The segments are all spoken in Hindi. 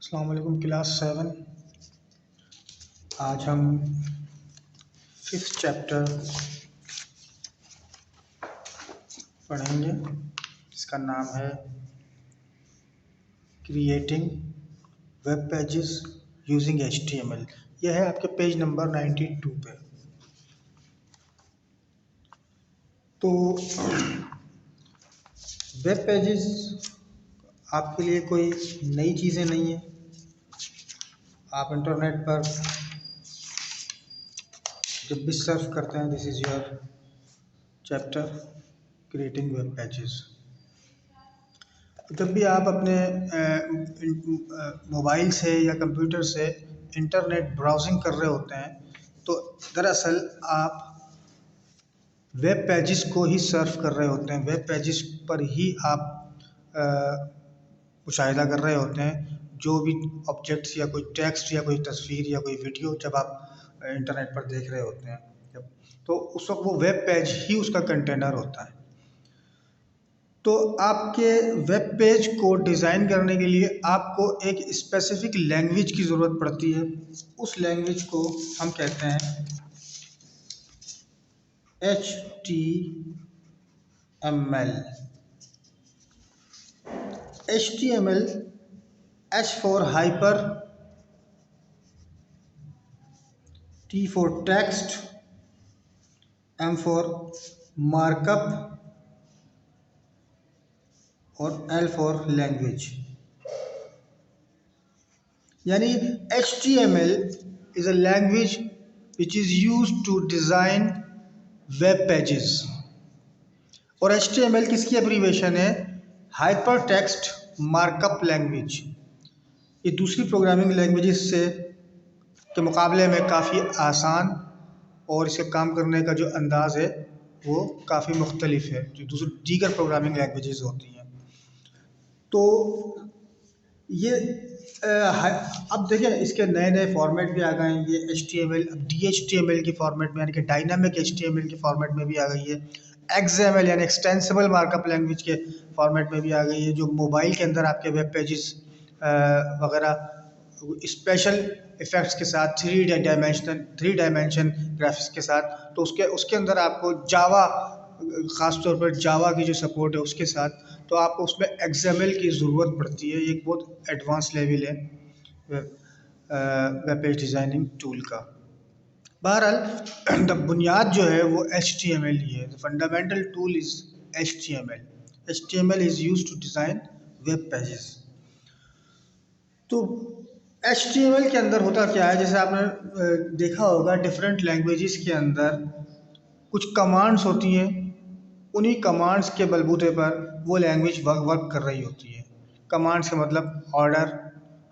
अस्सलाम वालेकुम क्लास 7। आज हम 5th चैप्टर पढ़ेंगे। इसका नाम है creating web pages using HTML। यह है आपके पेज नंबर 92 पे। तो वेब पेजेस आपके लिए कोई नई चीज़ें नहीं है। आप इंटरनेट पर जब भी सर्च करते हैं, this is your chapter creating web pages. जब भी आप अपने मोबाइल से या कंप्यूटर से इंटरनेट ब्राउजिंग कर रहे होते हैं, तो दरअसल आप वेब पेजेस को ही सर्फ कर रहे होते हैं। वेब पेजेस पर ही आप मुशाहिदा कर रहे होते हैं जो भी ऑब्जेक्ट्स या कोई टेक्स्ट या कोई तस्वीर या कोई वीडियो जब आप इंटरनेट पर देख रहे होते हैं, तो उस वक्त वो वेब पेज ही उसका कंटेनर होता है। तो आपके वेब पेज को डिज़ाइन करने के लिए आपको एक स्पेसिफिक लैंग्वेज की ज़रूरत पड़ती है। उस लैंग्वेज को हम कहते हैं HTML। HTML, H for hyper, T for text, M for markup और L for language। यानी HTML is a language which is used to design web pages। और HTML किसकी एब्रीवेशन है? Hyper text markup language. ये दूसरी प्रोग्रामिंग लैंग्वेजेस से के मुकाबले में काफ़ी आसान और इसके काम करने का जो अंदाज़ है वो काफ़ी मुख्तलिफ है जो दूसरी दीगर प्रोग्रामिंग लैंग्वेजेस होती हैं। तो ये अब देखें, इसके नए नए फॉर्मेट भी आ गए हैं। ये HTML अब DHTML की फॉर्मेट में, यानी कि डायनामिक HTML की फॉर्मेट में भी आ गई है। XML यानी एक्सटेंसिबल मार्कअप लैंग्वेज के फॉर्मेट में भी आ गई है, जो मोबाइल के अंदर आपके वेब पेजेस वगैरह स्पेशल इफ़ेक्ट्स के साथ, थ्री डायमेंशन ग्राफिक्स के साथ, तो उसके अंदर आपको जावा, ख़ास तौर पर जावा की जो सपोर्ट है उसके साथ, तो आपको उसमें XML की ज़रूरत पड़ती है। ये एक बहुत एडवांस लेवल है वेब पेज डिज़ाइनिंग टूल का। बहरहाल बुनियाद जो है वो HTML ही है। Fundamental tool is HTML। HTML is used to design web pages. तो HTML के अंदर होता क्या है, जैसे आपने देखा होगा डिफरेंट लैंग्वेजेस के अंदर कुछ कमांड्स होती हैं। उन्हीं कमांड्स के बलबूते पर वो लैंग्वेज वर्क कर रही होती है। कमांड्स का मतलब ऑर्डर,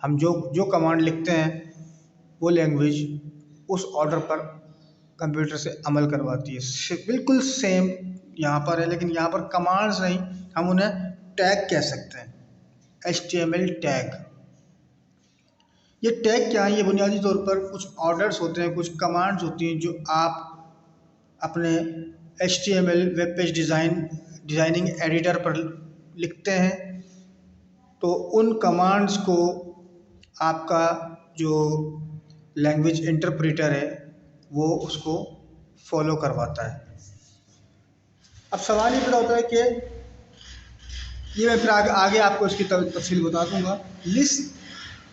हम जो कमांड लिखते हैं वो लैंग्वेज उस ऑर्डर पर कंप्यूटर से अमल करवाती है। बिल्कुल सेम यहाँ पर है, लेकिन यहाँ पर कमांड्स नहीं, हम उन्हें टैग कह सकते हैं। HTML tag. ये टैग क्या है? ये बुनियादी तौर पर कुछ ऑर्डर्स होते हैं, कुछ कमांड्स होती हैं जो आप अपने HTML web page designing editor पर लिखते हैं। तो उन कमांड्स को आपका जो लैंग्वेज इंटरप्रेटर है वो उसको फॉलो करवाता है। अब सवाल ये पैदा होता है कि ये मैं फिर आगे आपको इसकी तफसील बता दूंगा। लिस्ट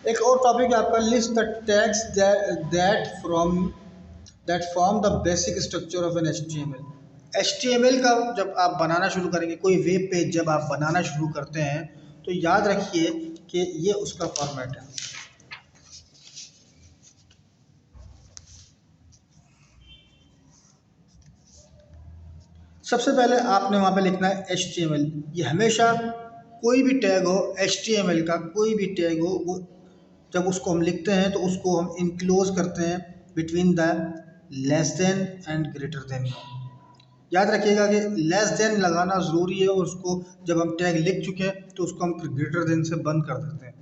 एक और टॉपिक है आपका, list the tags that form the basic structure of an HTML। HTML का जब आप बनाना शुरू करेंगे, कोई वेब पेज जब आप बनाना शुरू करते हैं, तो याद रखिए कि ये उसका फॉर्मेट है। सबसे पहले आपने वहाँ पे लिखना है HTML। ये हमेशा कोई भी टैग हो, HTML का कोई भी टैग हो, वो जब उसको हम लिखते हैं तो उसको हम इनक्लोज करते हैं between the less than and greater than. याद रखिएगा कि लेस देन लगाना ज़रूरी है, और उसको जब हम टैग लिख चुके हैं तो उसको हम फिर ग्रेटर देन से बंद कर देते हैं।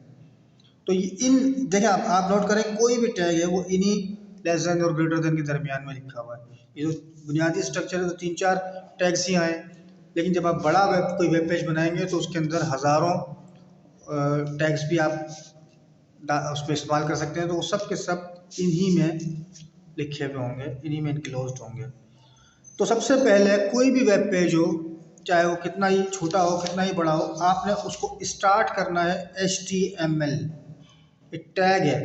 तो ये देखिए, आप नोट करें, कोई भी टैग है वो इन्हीं लेस देन और ग्रेटर देन के दरमियान में लिखा हुआ है। ये जो बुनियादी स्ट्रक्चर है तो 3-4 टैग्स ही आए, लेकिन जब आप बड़ा कोई वेब पेज बनाएंगे तो उसके अंदर हज़ारों टैग्स भी आप उसमें इस्तेमाल कर सकते हैं, तो वो सब के सब इन्हीं में लिखे हुए होंगे, इन्हीं में इनक्लोज्ड होंगे। तो सबसे पहले कोई भी वेब पेज हो, चाहे वो कितना ही छोटा हो कितना ही बड़ा हो, आपने उसको स्टार्ट करना है HTML, एक टैग है।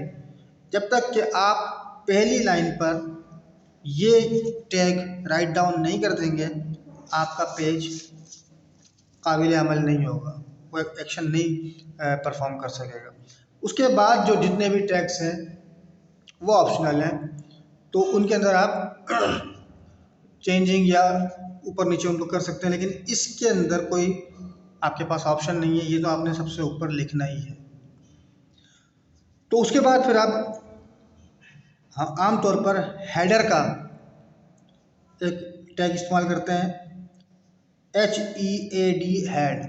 जब तक कि आप पहली लाइन पर ये टैग राइट डाउन नहीं कर देंगे, आपका पेज काबिल अमल नहीं होगा, वो एक्शन नहीं परफॉर्म कर सकेगा। उसके बाद जो जितने भी टैग्स हैं वो ऑप्शनल हैं, तो उनके अंदर आप चेंजिंग या ऊपर नीचे उनको कर सकते हैं, लेकिन इसके अंदर कोई आपके पास ऑप्शन नहीं है, ये तो आपने सबसे ऊपर लिखना ही है। तो उसके बाद फिर आप आमतौर पर हेडर का एक टैग इस्तेमाल करते हैं, HEAD, हेड।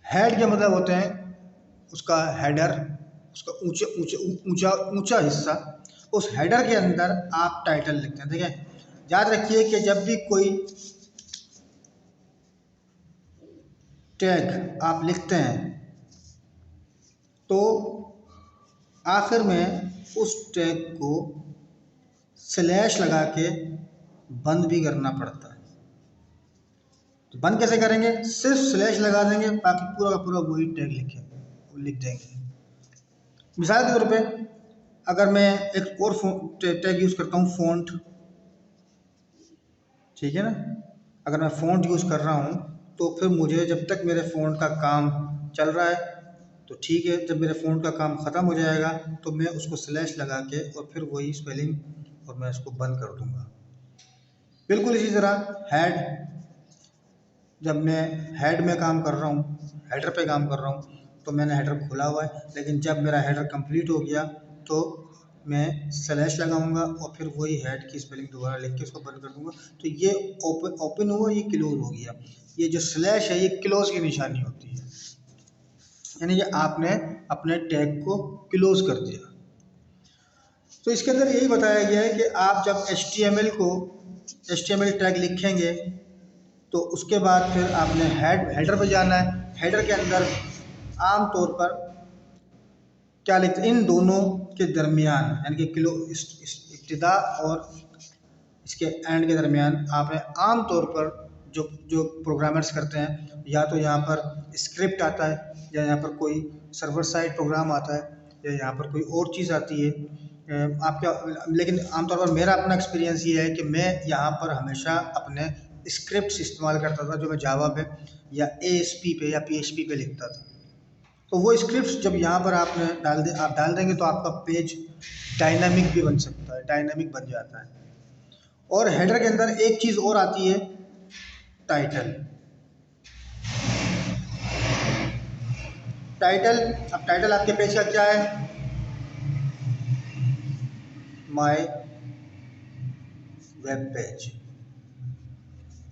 हेड के मतलब होते हैं उसका हेडर, उसका ऊंचे ऊंचे ऊंचा ऊंचा हिस्सा। उस हेडर के अंदर आप टाइटल लिखते हैं। देखें, याद रखिए कि जब भी कोई टैग आप लिखते हैं तो आखिर में उस टैग को स्लैश लगा के बंद भी करना पड़ता है। तो बंद कैसे करेंगे? सिर्फ स्लैश लगा देंगे, बाकी पूरा का पूरा वही टैग लिख देंगे। मिसाल के तौर पे अगर मैं एक और टैग यूज़ करता हूँ, फ़ॉन्ट, ठीक है ना। अगर मैं फ़ॉन्ट यूज़ कर रहा हूँ तो फिर मुझे जब तक मेरे फ़ॉन्ट का काम चल रहा है तो ठीक है, जब मेरे फ़ॉन्ट का काम ख़त्म हो जाएगा तो मैं उसको स्लैश लगा के और फिर वही स्पेलिंग और मैं उसको बंद कर दूँगा। बिल्कुल इसी तरह हेड, जब मैं हेड में काम कर रहा हूँ, हेडर पे काम कर रहा हूँ, तो मैंने हेडर खोला हुआ है, लेकिन जब मेरा हेडर कंप्लीट हो गया तो मैं स्लैश लगाऊंगा और फिर वही हेड की स्पेलिंग दोबारा लिख के उसको बंद कर दूंगा। तो ये ओपन हुआ, ये क्लोज हो गया। ये जो स्लैश है ये क्लोज की निशानी होती है, यानी कि आपने अपने टैग को क्लोज कर दिया। तो इसके अंदर यही बताया गया है कि आप जब HTML टैग लिखेंगे तो उसके बाद फिर आपने हेडर पे जाना है। हेडर के अंदर आम तौर पर क्या लिखते हैं, इन दोनों के दरमियान, यानी कि इब्तिदा और इसके एंड के दरमियान आपने आम तौर पर जो जो प्रोग्रामर्स करते हैं, या तो यहाँ पर स्क्रिप्ट आता है, या यहाँ पर कोई सर्वर साइड प्रोग्राम आता है, या यहाँ पर कोई और चीज़ आती है आपका। लेकिन आमतौर पर मेरा अपना एक्सपीरियंस ये है कि मैं यहाँ पर हमेशा अपने स्क्रिप्ट्स इस्तेमाल करता था, जो मैं जावा पे या ASP पे या PHP पे लिखता था। तो वो स्क्रिप्ट्स जब यहाँ पर आपने आप डाल देंगे तो आपका पेज डायनामिक भी बन सकता है, डायनामिक बन जाता है। और हेडर के अंदर एक चीज़ और आती है, टाइटल। अब टाइटल आपके पेज का क्या है? My web page.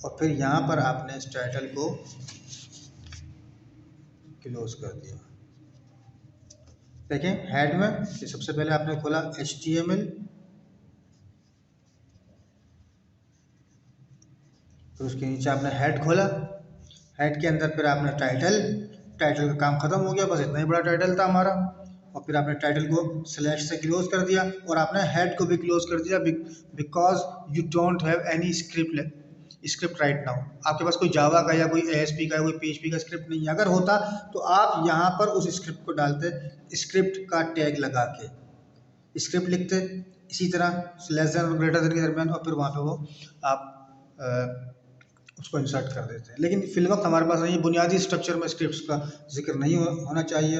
और फिर यहाँ पर आपने इस टाइटल को क्लोज कर दिया। देखें, हेड में ये सबसे पहले आपने खोला HTML, फिर उसके नीचे आपने हेड खोला, हेड के अंदर फिर आपने टाइटल का काम खत्म हो गया, बस इतना ही बड़ा टाइटल था हमारा। और फिर आपने टाइटल को स्लैश से क्लोज कर दिया और आपने हेड को भी क्लोज कर दिया, because you don't have any script right now. आपके पास कोई जावा का या कोई ASP का या कोई PHP का स्क्रिप्ट नहीं है। अगर होता तो आप यहाँ पर उस स्क्रिप्ट को डालते, स्क्रिप्ट का टैग लगा के स्क्रिप्ट लिखते, इसी तरह लेस देन और ग्रेटर देन के दरमियान, और फिर वहाँ पे वो आप उसको इंसर्ट कर देते हैं। लेकिन फिलवक्त हमारे पास नहीं, बुनियादी स्ट्रक्चर में स्क्रिप्ट्स का जिक्र नहीं होना चाहिए,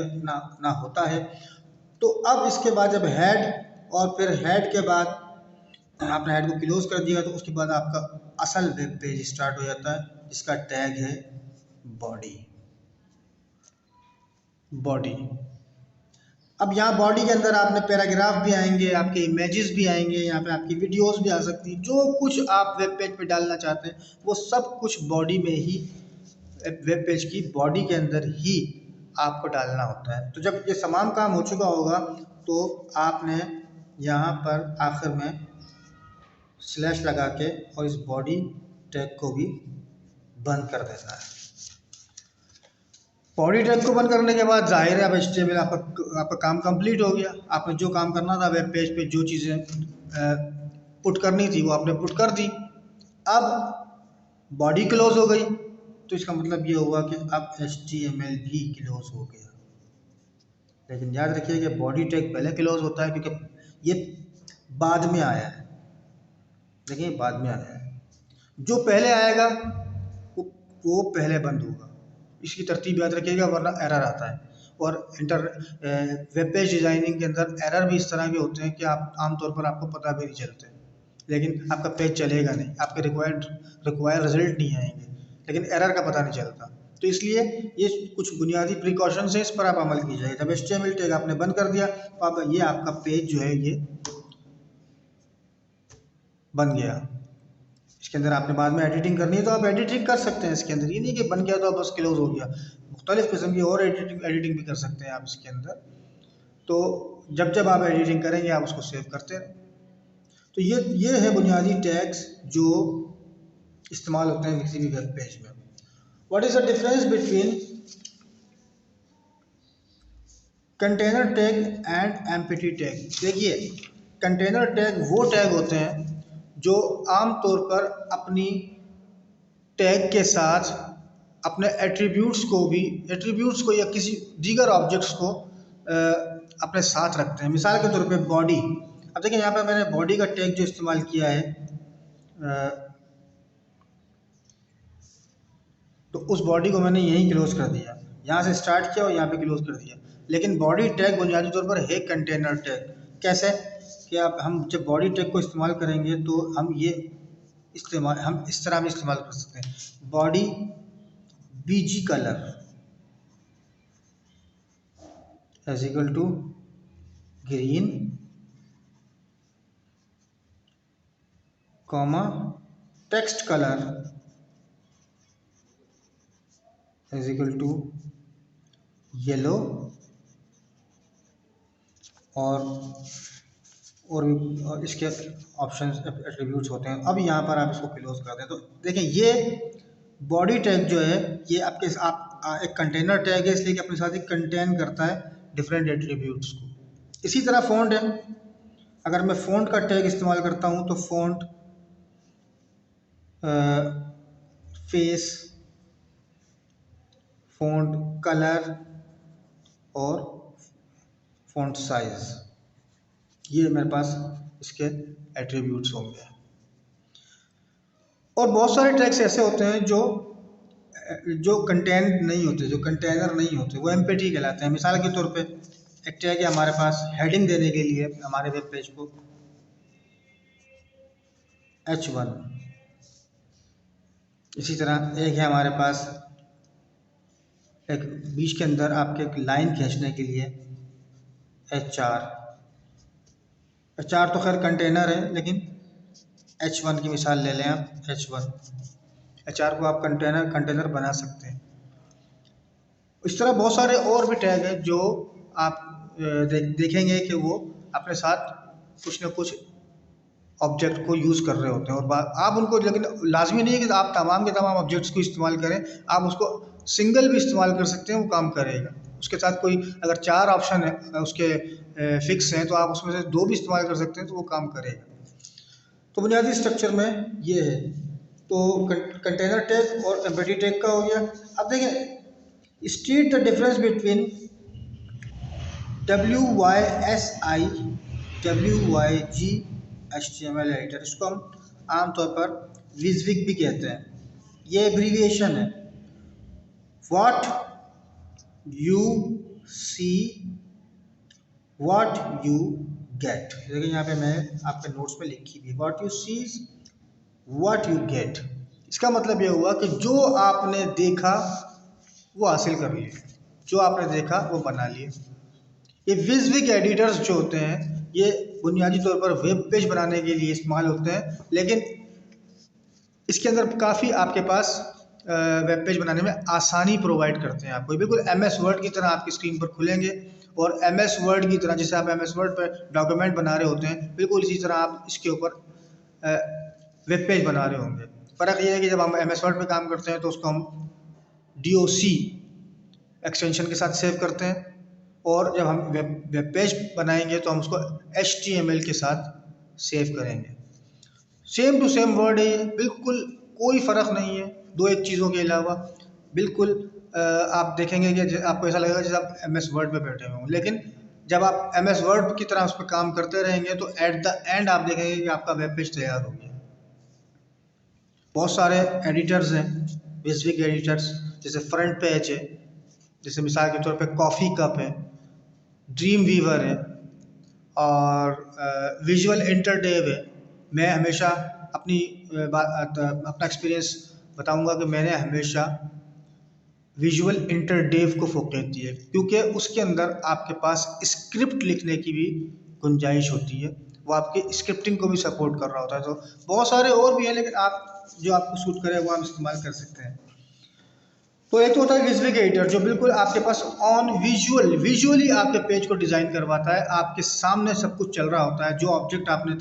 ना होता है। तो अब इसके बाद जब हेड और फिर हेड के बाद आपने हेड को क्लोज कर दिया, तो उसके बाद आपका असल वेब पेज स्टार्ट हो जाता है, जिसका टैग है बॉडी। अब यहाँ बॉडी के अंदर आपने पैराग्राफ भी आएंगे, आपके इमेजेस भी आएंगे, यहाँ पे आपकी वीडियोस भी आ सकती हैं। जो कुछ आप वेब पेज पे डालना चाहते हैं वो सब कुछ बॉडी में ही, वेब पेज की बॉडी के अंदर ही आपको डालना होता है। तो जब ये तमाम काम हो चुका होगा तो आपने यहाँ पर आखिर में स्लैश लगा के और इस बॉडी टैग को भी बंद कर देना है। बॉडी टैग को बंद करने के बाद जाहिर है अब HTML आपका काम कंप्लीट हो गया। आपने जो काम करना था वेब पेज पे जो चीज़ें पुट करनी थी वो आपने पुट कर दी। अब बॉडी क्लोज हो गई तो इसका मतलब ये हुआ कि अब HTML भी क्लोज हो गया। लेकिन याद रखिए कि बॉडी टैग पहले क्लोज होता है क्योंकि ये बाद में आया है। देखिए बाद में आया है, जो पहले आएगा वो पहले बंद होगा। इसकी तरतीब याद रखिएगा वरना एरर आता है। और वेब पेज डिज़ाइनिंग के अंदर एरर भी इस तरह के होते हैं कि आप आमतौर पर आपको पता भी नहीं चलते, लेकिन आपका पेज चलेगा नहीं, आपके रिक्वायर्ड रिजल्ट नहीं आएंगे, लेकिन एरर का पता नहीं चलता। तो इसलिए ये कुछ बुनियादी प्रिकॉशंस है, इस पर आप अमल कीजिए। जब HTML टैग आपने बंद कर दिया तो आप ये आपका पेज जो है ये बन गया। इसके अंदर आपने बाद में एडिटिंग करनी है तो आप एडिटिंग कर सकते हैं इसके अंदर, ये नहीं कि बन गया तो बस क्लोज हो गया। मुख्तलिफ़ किस्म की और एडिटिंग भी कर सकते हैं आप इसके अंदर। तो जब जब आप एडिटिंग करेंगे आप उसको सेव करते रहें। तो ये है बुनियादी टैग्स जो इस्तेमाल होते हैं किसी भी वेब पेज में। What is the difference between container tag and empty tag? देखिए कंटेनर टैग वो टैग होते हैं जो आमतौर पर अपनी टैग के साथ अपने एट्रीब्यूट्स को या किसी दीगर ऑब्जेक्ट्स को अपने साथ रखते हैं। मिसाल के तौर पे बॉडी, अब देखिए यहाँ पे मैंने बॉडी का टैग जो इस्तेमाल किया है तो उस बॉडी को मैंने यहीं क्लोज कर दिया, यहाँ से स्टार्ट किया और यहाँ पे क्लोज कर दिया। लेकिन बॉडी टैग बुनियादी तौर पर है कंटेनर टैग। कैसे कि हम जब बॉडी टैग को इस्तेमाल करेंगे तो हम इस तरह भी इस्तेमाल कर सकते हैं। Body BG colour as equal to green comma text colour is equal to yellow और इसके ऑप्शन एट्रीब्यूट्स होते हैं। अब यहाँ पर आप इसको क्लोज कर दें तो देखें ये बॉडी टैग जो है ये एक कंटेनर टैग है, इसलिए कि अपने साथ ही कंटेन करता है डिफरेंट एट्रीब्यूट्स को। इसी तरह फ़ॉन्ट है, अगर मैं फ़ॉन्ट का टैग इस्तेमाल करता हूँ तो फ़ॉन्ट फेस, फ़ॉन्ट कलर और फ़ॉन्ट साइज़, ये मेरे पास इसके एट्रीब्यूट्स होंगे। और बहुत सारे टैग्स ऐसे होते हैं जो कंटेंट नहीं होते, जो कंटेनर नहीं होते, वो एम्पटी कहलाते हैं। मिसाल के तौर पे एक टैग है हमारे पास हेडिंग देने के लिए हमारे वेब पेज को H1। इसी तरह एक है हमारे पास एक बीच के अंदर आपके एक लाइन खींचने के लिए H4। H4 तो खैर कंटेनर है, लेकिन H1 की मिसाल ले लें आप। H4 को आप कंटेनर बना सकते हैं। इस तरह बहुत सारे और भी टैग हैं जो आप देखेंगे कि वो अपने साथ कुछ ना कुछ ऑब्जेक्ट को यूज़ कर रहे होते हैं और आप उनको, लेकिन लाजमी नहीं है कि आप तमाम के तमाम ऑब्जेक्ट्स को इस्तेमाल करें। आप उसको सिंगल भी इस्तेमाल कर सकते हैं, वो काम करेगा। उसके साथ कोई अगर 4 ऑप्शन है उसके फिक्स हैं तो आप उसमें से 2 भी इस्तेमाल कर सकते हैं तो वो काम करेगा। तो बुनियादी स्ट्रक्चर में ये है। तो कंटेनर टैग और एम्पटी टैग का हो गया। अब देखें state the difference between WYSI HTML editor, इसको हम आमतौर पर विज़विग भी कहते हैं। ये एब्रीविएशन है, what you see what you get. देखिए यहाँ पे मैं आपके नोट्स में लिखी भी, what you see what you get. इसका मतलब ये हुआ कि जो आपने देखा वो हासिल कर लिए, जो आपने देखा वो बना लिए। ये विज़विग एडिटर्स जो होते हैं ये बुनियादी तौर पर वेब पेज बनाने के लिए इस्तेमाल होते हैं, लेकिन इसके अंदर काफ़ी आपके पास वेब पेज बनाने में आसानी प्रोवाइड करते हैं आपको। बिल्कुल MS वर्ड की तरह आपकी स्क्रीन पर खुलेंगे और MS वर्ड की तरह, जैसे आप MS वर्ड पर डॉक्यूमेंट बना रहे होते हैं, बिल्कुल इसी तरह आप इसके ऊपर वेब पेज बना रहे होंगे। फ़र्क ये है कि जब हम MS वर्ड पर काम करते हैं तो उसको हम DOC एक्सटेंशन के साथ सेव करते हैं, और जब हम वेब पेज बनाएंगे तो हम उसको HTML के साथ सेव करेंगे। सेम टू सेम वर्ड है ये, बिल्कुल कोई फ़र्क नहीं है दो एक चीज़ों के अलावा। बिल्कुल आप देखेंगे कि आपको ऐसा लगेगा जैसे आप MS वर्ड पे बैठे हों, लेकिन जब आप MS वर्ड की तरह उस पर काम करते रहेंगे तो एट द एंड आप देखेंगे कि आपका वेब पेज तैयार हो गया। बहुत सारे एडिटर्स हैं, बेसिक एडिटर्स, जैसे फ्रंट पेज है, जैसे मिसाल के तौर पे कॉफ़ी कप है, ड्रीम वीवर है, और विजुअल इंटरडेव है। मैं हमेशा अपना एक्सपीरियंस बताऊंगा कि मैंने हमेशा विजुअल इंटरडेव को फोकस दी है, क्योंकि उसके अंदर आपके पास स्क्रिप्ट लिखने की भी गुंजाइश होती है, वो आपकी स्क्रिप्टिंग को भी सपोर्ट कर रहा होता है। तो बहुत सारे और भी हैं, लेकिन आप जो आपको सूट करे वो आप इस्तेमाल कर सकते हैं। तो एक तो होता है विजुअल एडिटर, जो बिल्कुल आपके पास ऑन विजुअली आपके पेज को डिज़ाइन करवाता है। आपके सामने सब कुछ चल रहा होता है, जो ऑब्जेक्ट आपने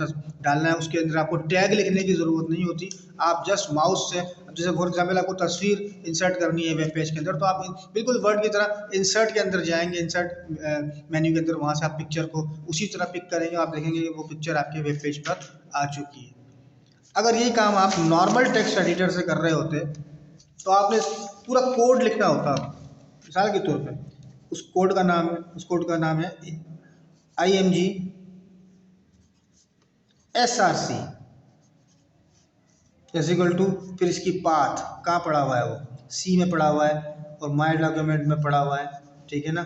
डालना है उसके अंदर आपको टैग लिखने की ज़रूरत नहीं होती। आप जस्ट माउस से, जैसे फॉर एग्जाम्पल आपको तस्वीर इंसर्ट करनी है वेब पेज के अंदर, तो आप बिल्कुल वर्ड की तरह इंसर्ट के अंदर जाएंगे, इंसर्ट मेन्यू के अंदर, वहाँ से आप पिक्चर को उसी तरह पिक करेंगे, आप देखेंगे कि वो पिक्चर आपके वेब पेज पर आ चुकी है। अगर यही काम आप नॉर्मल टेक्स्ट एडिटर से कर रहे होते तो आपने पूरा कोड लिखना होता। मिसाल के तौर पे उस कोड का नाम है IMG SRC इक्वल टू, फिर इसकी पाथ कहाँ पड़ा हुआ है, वो C में पड़ा हुआ है और माय डॉक्यूमेंट में पड़ा हुआ है, ठीक है ना।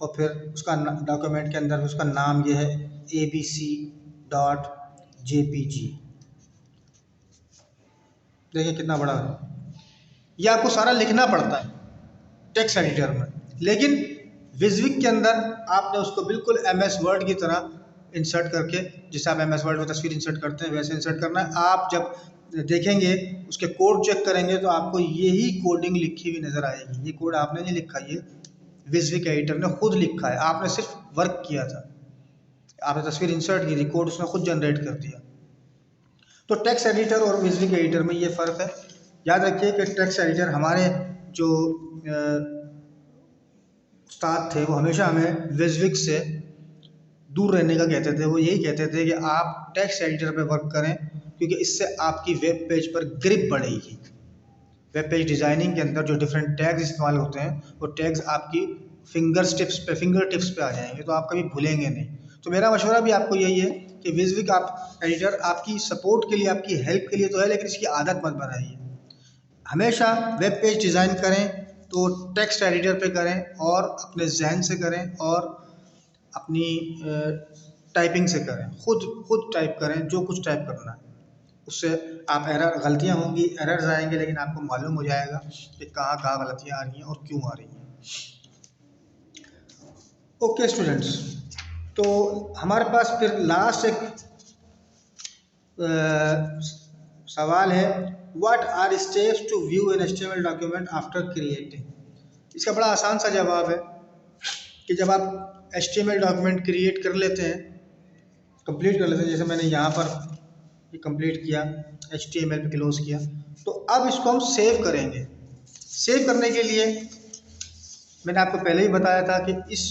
और फिर उसका डॉक्यूमेंट के अंदर उसका नाम ये है abc.jpg। देखिए कितना बड़ा है, ये आपको सारा लिखना पड़ता है टेक्स्ट एडिटर में, लेकिन विज़विक के अंदर आपने उसको बिल्कुल MS वर्ड की तरह इंसर्ट करके, जैसे आप MS वर्ड में तस्वीर इंसर्ट करते हैं वैसे इंसर्ट करना है। आप जब देखेंगे उसके कोड चेक करेंगे तो आपको यही कोडिंग लिखी हुई नज़र आएगी। ये कोड आपने नहीं लिखा, ये विज़विक एडिटर ने खुद लिखा है, आपने सिर्फ वर्क किया था, आपने तस्वीर इंसर्ट की थी, कोड उसने खुद जनरेट कर दिया। तो टेक्स्ट एडिटर और विज़विक एडिटर में ये फ़र्क है। याद रखिए कि टेक्स्ट एडिटर, हमारे जो उस्ताद थे वो हमेशा हमें विज़विक से दूर रहने का कहते थे। वो यही कहते थे कि आप टेक्स्ट एडिटर पे वर्क करें, क्योंकि इससे आपकी वेब पेज पर ग्रिप बढ़ेगी। वेब पेज डिज़ाइनिंग के अंदर जो डिफरेंट टैग्स इस्तेमाल होते हैं, वो टैग्स आपकी फिंगर टिप्स पे आ जाएंगे, तो आप कभी भूलेंगे नहीं। तो मेरा मशवरा भी आपको यही है कि विज़विक आप एडिटर आपकी सपोर्ट के लिए, आपकी हेल्प के लिए तो है, लेकिन इसकी आदत मत बनाइए। हमेशा वेब पेज डिज़ाइन करें तो टेक्स्ट एडिटर पे करें, और अपने जहन से करें, और अपनी टाइपिंग से करें, खुद टाइप करें जो कुछ टाइप करना है। उससे आप गलतियाँ होंगी, एरर्स आएंगे, लेकिन आपको मालूम हो जाएगा कि कहाँ गलतियाँ आ रही हैं और क्यों आ रही हैं। ओके स्टूडेंट्स, तो हमारे पास फिर लास्ट एक सवाल है, what are steps to view an HTML document after creating. इसका बड़ा आसान सा जवाब है कि जब आप HTML डॉक्यूमेंट क्रिएट कर लेते हैं, कंप्लीट कर लेते हैं, जैसे मैंने यहाँ पर ये कंप्लीट किया, HTML पे क्लोज किया, तो अब इसको हम सेव करेंगे। सेव करने के लिए मैंने आपको पहले ही बताया था कि इस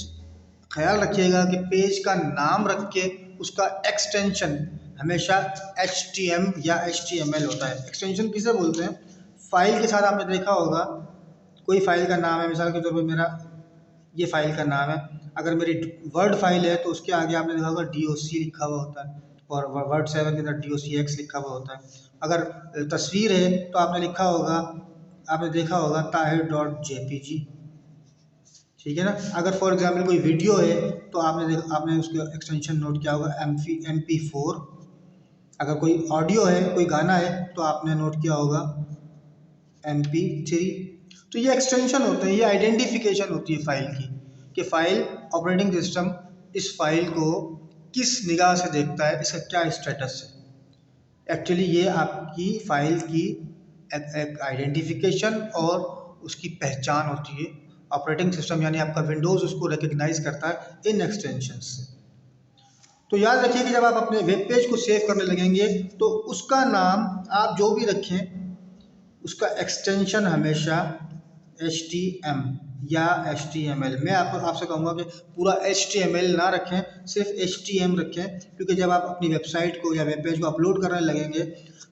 ख्याल रखिएगा कि पेज का नाम रख के उसका एक्सटेंशन हमेशा HTM या HTML होता है। एक्सटेंशन किसे बोलते हैं? फाइल के साथ आपने देखा होगा, कोई फाइल का नाम है, मिसाल के तौर पर मेरा ये फाइल का नाम है, अगर मेरी वर्ड फाइल है तो उसके आगे आपने देखा होगा DOC लिखा हुआ होता है, और वर्ड 7 के अंदर DOCX लिखा हुआ होता है। अगर तस्वीर है तो आपने देखा होगा tahir.jpg, ठीक है ना। अगर फॉर एग्जांपल कोई वीडियो है तो आपने उसका एक्सटेंशन नोट किया होगा MP4। अगर कोई ऑडियो है, कोई गाना है, तो आपने नोट किया होगा MP3। तो ये एक्सटेंशन होते हैं, ये आइडेंटिफिकेशन होती है फाइल की, कि फाइल ऑपरेटिंग सिस्टम इस फाइल को किस निगाह से देखता है, इसका क्या स्टेटस है। एक्चुअली ये आपकी फाइल की एक आइडेंटिफिकेशन और उसकी पहचान होती है। ऑपरेटिंग सिस्टम यानी आपका विंडोज़ उसको रिकग्नाइज करता है इन एक्सटेंशन से। तो याद रखिए कि जब आप अपने वेब पेज को सेव करने लगेंगे तो उसका नाम आप जो भी रखें, उसका एक्सटेंशन हमेशा HTM या HTML। मैं आपसे कहूँगा कि पूरा HTML ना रखें, सिर्फ HTML रखें, क्योंकि जब आप अपनी वेबसाइट को या वेब पेज को अपलोड करने लगेंगे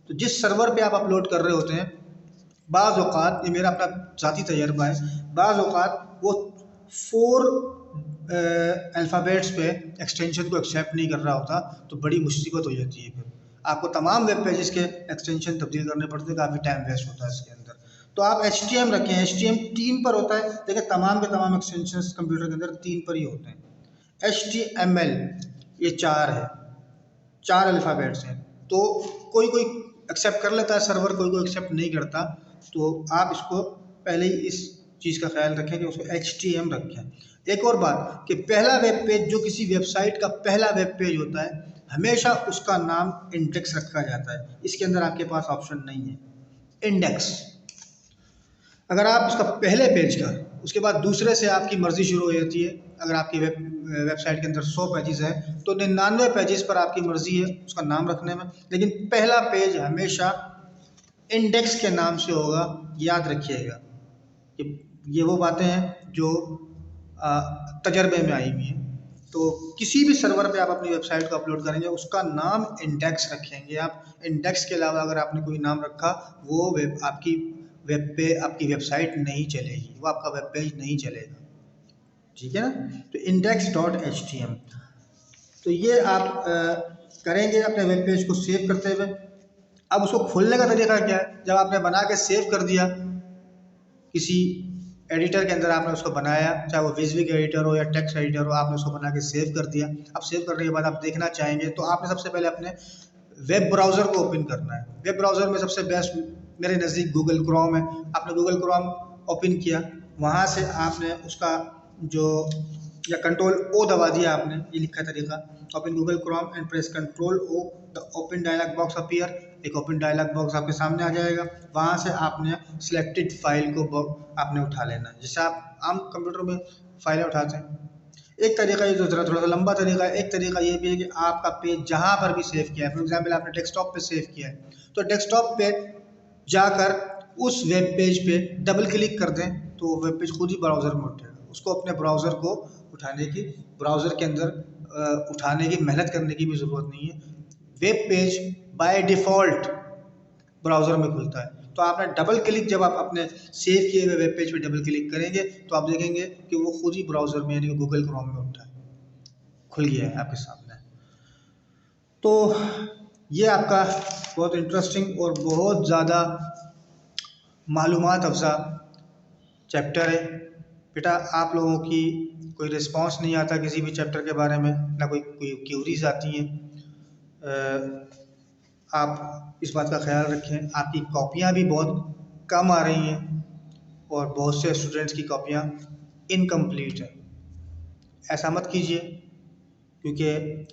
तो जिस सर्वर पे आप अपलोड कर रहे होते हैं, बाज़ औक़ात, ये मेरा अपना ज़ाती तजर्बा है, बाज़ औक़ात वो 4 अल्फ़ाबेट्स पे एक्सटेंशन को एक्सेप्ट नहीं कर रहा होता, तो बड़ी मुसीबत हो जाती है। फिर आपको तमाम वेब पेजेस के एक्सटेंशन तब्दील करने पड़ते हैं, काफ़ी टाइम वेस्ट होता है इसके अंदर। तो आप HTML रखें, HTML 3 पर होता है, देखिए तमाम के तमाम एक्सटेंशन कंप्यूटर के अंदर 3 पर ही होते हैं। HTML ये 4 है, 4 अल्फ़ाबेट्स हैं। तो कोई कोई एक्सेप्ट कर लेता है सर्वर, कोई कोई एक्सेप्ट नहीं करता, तो आप इसको पहले ही इस चीज़ का ख्याल रखें कि उसको HTML रखें। एक और बात कि पहला वेब पेज, जो किसी वेबसाइट का पहला वेब पेज होता है, हमेशा उसका नाम इंडेक्स रखा जाता है। इसके अंदर आपके पास ऑप्शन नहीं है इंडेक्स। अगर आप उसका पहले पेज का, उसके बाद दूसरे से आपकी मर्ज़ी शुरू हो जाती है। अगर आपकी वेबसाइट के अंदर 100 पेजेस हैं तो 99 पेजेस पर आपकी मर्ज़ी है उसका नाम रखने में, लेकिन पहला पेज हमेशा इंडेक्स के नाम से होगा। याद रखिएगा कि ये वो बातें हैं जो तजर्बे में आई हुई हैं। तो किसी भी सर्वर पे आप अपनी वेबसाइट को अपलोड करेंगे, उसका नाम इंडेक्स रखेंगे आप। इंडेक्स के अलावा अगर आपने कोई नाम रखा, वो आपकी वेब पे आपकी वेबसाइट नहीं चलेगी, वो आपका वेब पेज नहीं चलेगा, ठीक है ना। तो index.html, तो ये आप करेंगे अपने वेब पेज को सेव करते हुए। अब उसको खोलने का तरीका क्या है? जब आपने बना के सेव कर दिया, किसी एडिटर के अंदर आपने उसको बनाया, चाहे वो विज़विग एडिटर हो या टेक्स्ट एडिटर हो, आपने उसको बना के सेव कर दिया। अब सेव करने के बाद आप देखना चाहेंगे तो आपने सबसे पहले अपने वेब ब्राउज़र को ओपन करना है। वेब ब्राउज़र में सबसे बेस्ट मेरे नज़दीक गूगल क्रोम है। आपने गूगल क्रोम ओपन किया, वहाँ से आपने उसका जो या कंट्रोल ओ दबा दिया आपने, ये लिखा तरीका, open Google Chrome and press control O, the open dialog box appear. एक ओपन डायलॉग बॉक्स आपके सामने आ जाएगा, वहाँ से आपने सिलेक्टेड फाइल को आपने उठा लेना है, जिससे आप आम कंप्यूटर में फाइलें उठाते हैं। एक तरीका ये, जो थोड़ा सा लंबा तरीका है, एक तरीका ये भी है कि आपका पेज जहाँ पर भी सेव किया है, फॉर एग्जाम्पल आपने डेस्कटॉप पे सेव किया है, तो डेस्कटॉप पे जाकर उस वेब पेज पे डबल क्लिक कर दें तो वेब पेज खुद ही ब्राउज़र में उठेगा। उसको अपने ब्राउज़र को उठाने की, ब्राउज़र के अंदर उठाने की मेहनत करने की भी ज़रूरत नहीं है। Web page by default browser में खुलता है। तो आपने डबल क्लिक, जब आप अपने सेव किए हुए वेब पेज पे डबल क्लिक करेंगे तो आप देखेंगे कि वो खुद ही ब्राउज़र में, यानी कि गूगल क्रोम में उठा है, खुल गया है आपके सामने। तो ये आपका बहुत इंटरेस्टिंग और बहुत ज़्यादा मालूमात अफ़ज़ा चैप्टर है। बेटा आप लोगों की कोई रिस्पांस नहीं आता किसी भी चैप्टर के बारे में, ना कोई क्यूरीज आती हैं, आप इस बात का ख्याल रखें। आपकी कॉपियाँ भी बहुत कम आ रही हैं और बहुत से स्टूडेंट्स की कॉपियाँ इनकम्प्लीट हैं। ऐसा मत कीजिए, क्योंकि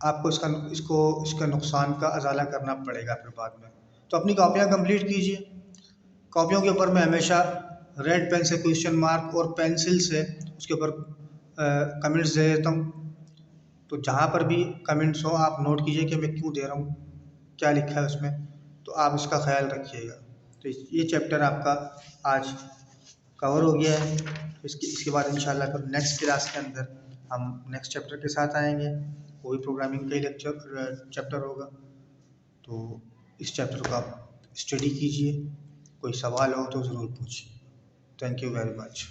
आपको इसका नुकसान का अजाला करना पड़ेगा फिर बाद में। तो अपनी कॉपियाँ कंप्लीट कीजिए। कॉपियों के ऊपर मैं हमेशा रेड पेन से क्वेश्चन मार्क और पेंसिल से उसके ऊपर कमेंट्स दे देता हूँ। तो जहाँ पर भी कमेंट्स हो आप नोट कीजिए कि मैं क्यों दे रहा हूँ, क्या लिखा है उसमें, तो आप इसका ख्याल रखिएगा। तो ये चैप्टर आपका आज कवर हो गया है। इसके बाद इंशाल्लाह फिर नेक्स्ट क्लास के अंदर हम नेक्स्ट चैप्टर के साथ आएंगे, वो भी प्रोग्रामिंग का ही चैप्टर होगा। तो इस चैप्टर को आप स्टडी कीजिए, कोई सवाल हो तो ज़रूर पूछिए। Thank you very much.